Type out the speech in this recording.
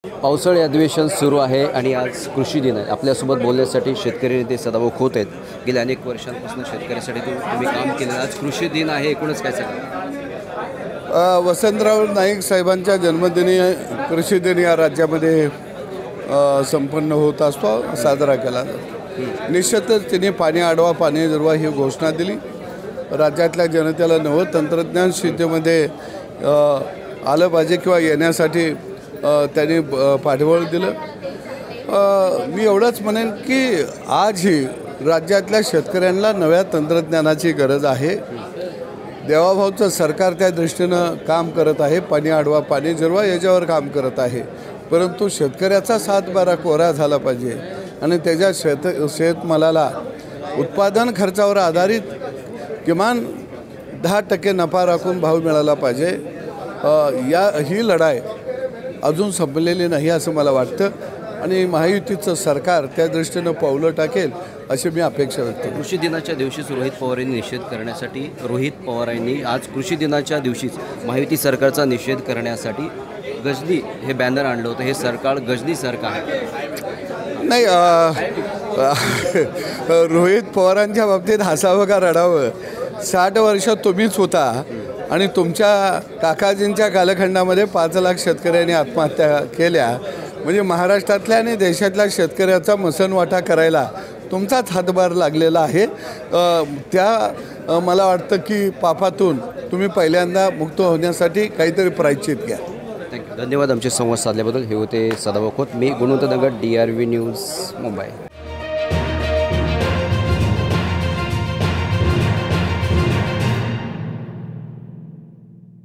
पावसाळी अधिवेशन सुरू आहे आणि आज कृषी दिन आहे। आपल्यासोबत बोलण्यासाठी शेतकरी नेते सदाभाऊ खोत आहेत। गेल्या अनेक वर्षांपासून शेतकऱ्यांसाठी तुम्ही काम केलं। आज कृषी दिन आहे, एकूणच काय सांगा? वसंतराव नाईक साहेबांच्या जन्मदिनी कृषी दिन या राज्यामध्ये संपन्न होत असतो, साजरा केला जातो। निश्चितच त्यांनी पाणी अडवा पाणी जिरवा ही घोषणा दिली। राज्यातल्या जनतेला नवं तंत्रज्ञान शेतीमध्ये आलं पाहिजे किंवा येण्यासाठी त्यांनी पाठबळ दिलं। मी एवढंच म्हणेन की आज ही राज्यातल्या शेतकऱ्यांना नव्या तंत्रज्ञानाची गरज आहे। देवाभाऊचं सरकार त्या दृष्टीनं काम करत आहे। पाणी अडवा पाणी जिरवा याच्यावर काम करत आहे, परंतु शेतकऱ्याचा सातबारा कोरा झाला पाहिजे आणि त्याच्या शेतमालाला उत्पादन खर्चावर आधारित किमान 10% नफा राखून भाव मिळाला पाहिजे। ही लढाई अजून संपलेली नाही असं मला वाटतं आणि महायुतीचं सरकार त्या दृष्टीनं पावलं टाकेल अशी मी अपेक्षा व्यक्त करतो। कृषी दिनाच्या दिवशीच रोहित पवारांनी निषेध करण्यासाठी आज कृषी दिनाच्या दिवशीच महायुती सरकारचा निषेध करण्यासाठी गजनी हे बॅनर आणलं होतं। हे सरकार गजनी सरकार आहे नाही। रोहित पवारांच्या बाबतीत हसावं का रडावं? 60 वर्ष तुम्हीच होता आणि तुमच्या काकाजींच्या कालखंडामध्ये 5 लाख शेतकऱ्यांनी आत्महत्या केल्या। म्हणजे महाराष्ट्रातल्या आणि देशातल्या शेतकऱ्याचा मसनवाटा करायला तुमचाच हातभार लागलेला आहे। मला वाटतं की पापातून तुम्ही पहिल्यांदा मुक्त होण्यासाठी काहीतरी प्रायश्चित घ्या। थँक्यू, धन्यवाद आमचे संवाद साधल्याबद्दल। हे होते सदाभाऊ खोत। मी गुणवंत दंगट, DRV न्यूज, मुंबई।